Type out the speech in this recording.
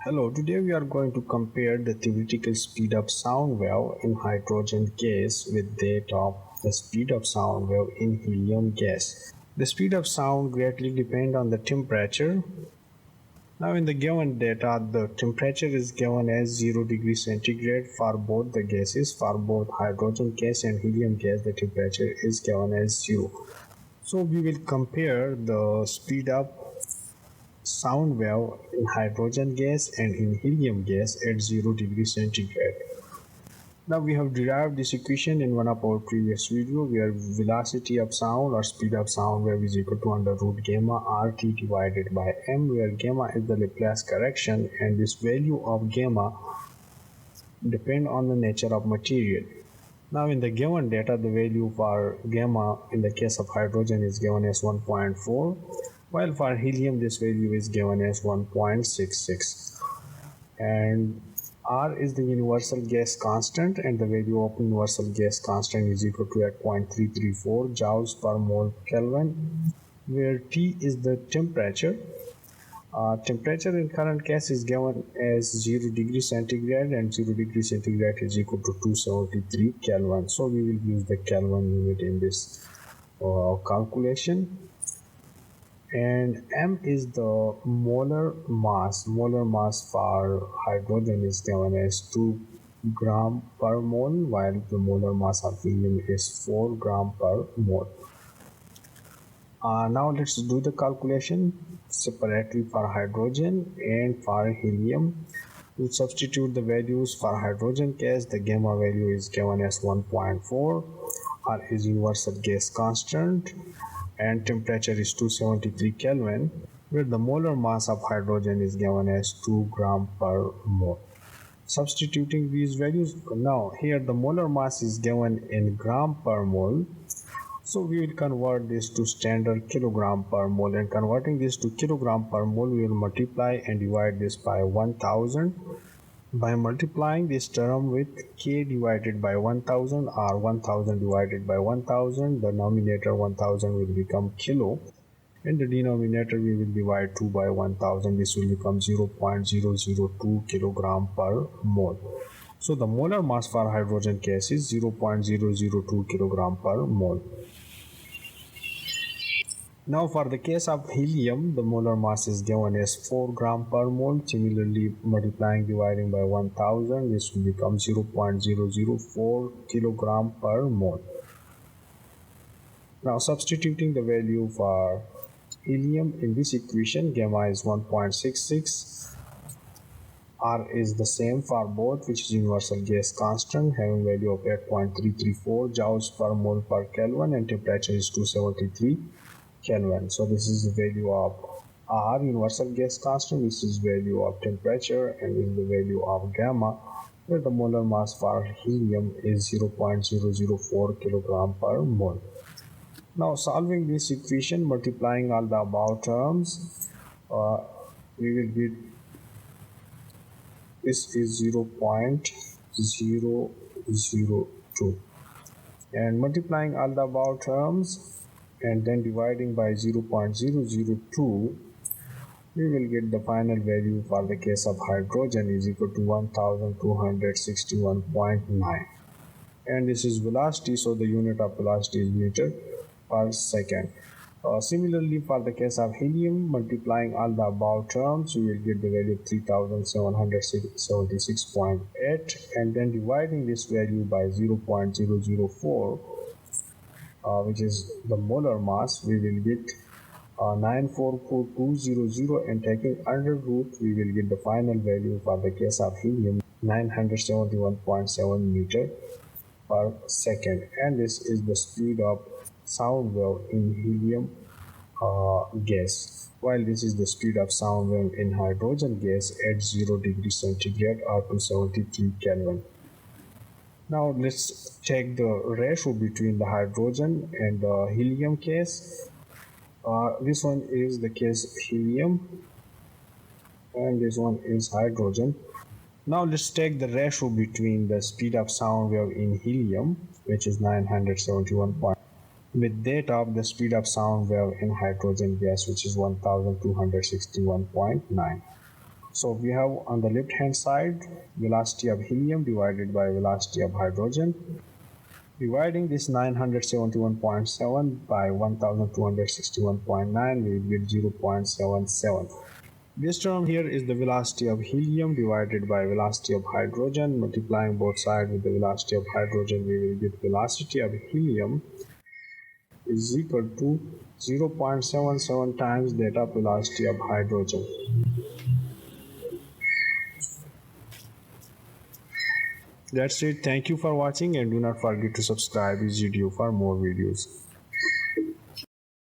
Hello, today we are going to compare the theoretical speed of sound wave in hydrogen gas with that of the speed of sound wave in helium gas. The speed of sound greatly depends on the temperature. Now in the given data, the temperature is given as 0 degrees centigrade for both the gases. For both hydrogen gas and helium gas, the temperature is given as 0. So we will compare the speed of sound wave in hydrogen gas and in helium gas at 0 degrees centigrade. Now we have derived this equation in one of our previous video where velocity of sound or speed of sound wave is equal to under root gamma RT divided by m, where gamma is the Laplace correction and this value of gamma depend on the nature of material. Now in the given data, the value for gamma in the case of hydrogen is given as 1.4, while for helium this value is given as 1.66. And R is the universal gas constant, and the value of universal gas constant is equal to 8.334 joules per mole Kelvin, where T is the temperature. Temperature in current case is given as 0 degree centigrade, and 0 degree centigrade is equal to 273 Kelvin. So we will use the Kelvin unit in this calculation. And M is the molar mass. Molar mass for hydrogen is given as 2 gram per mole, while the molar mass of helium is 4 gram per mole. Now let's do the calculation separately for hydrogen and for helium. We substitute the values for hydrogen gas. The gamma value is given as 1.4. R is universal gas constant and temperature is 273 Kelvin, where the molar mass of hydrogen is given as 2 gram per mole. Substituting these values, now here the molar mass is given in gram per mole, so we will convert this to standard kilogram per mole, and converting this to kilogram per mole we will multiply and divide this by 1000. By multiplying this term with K divided by 1000 or 1000 divided by 1000, the denominator 1000 will become kilo, and the denominator we will divide 2 by 1000. This will become 0.002 kilogram per mole. So the molar mass for hydrogen gas is 0.002 kilogram per mole. Now for the case of helium, the molar mass is given as 4 gram per mole. Similarly, multiplying dividing by 1000, this will become 0.004 kilogram per mole. Now substituting the value for helium in this equation, gamma is 1.66. R is the same for both, which is universal gas constant, having value of 8.334 joules per mole per Kelvin, and temperature is 273 Kelvin. So this is the value of R, universal gas constant. This is value of temperature, and this is the value of gamma, where the molar mass for helium is 0.004 kilogram per mole. Now solving this equation, multiplying all the above terms, we will get this is 0.002, and multiplying all the above terms and then dividing by 0.002, we will get the final value for the case of hydrogen is equal to 1261.9, and this is velocity, so the unit of velocity is meter per second. Similarly, for the case of helium, multiplying all the above terms, we will get the value of 3776.8, and then dividing this value by 0.004, which is the molar mass, we will get 944,200, and taking under root, we will get the final value for the case of helium 971.7 meter per second, and this is the speed of sound wave in helium gas, while this is the speed of sound wave in hydrogen gas at 0 degree centigrade or 273 Kelvin. Now let's take the ratio between the hydrogen and the helium case. This one is the case helium and this one is hydrogen. Now let's take the ratio between the speed of sound wave in helium, which is 971, with that of the speed of sound wave in hydrogen gas, which is 1261.9. So we have on the left hand side velocity of helium divided by velocity of hydrogen. Dividing this 971.7 by 1261.9, we will get 0.77. This term here is the velocity of helium divided by velocity of hydrogen. Multiplying both sides with the velocity of hydrogen, we will get velocity of helium is equal to 0.77 times that of velocity of hydrogen. That's it. Thank you for watching and do not forget to subscribe easyedu for more videos.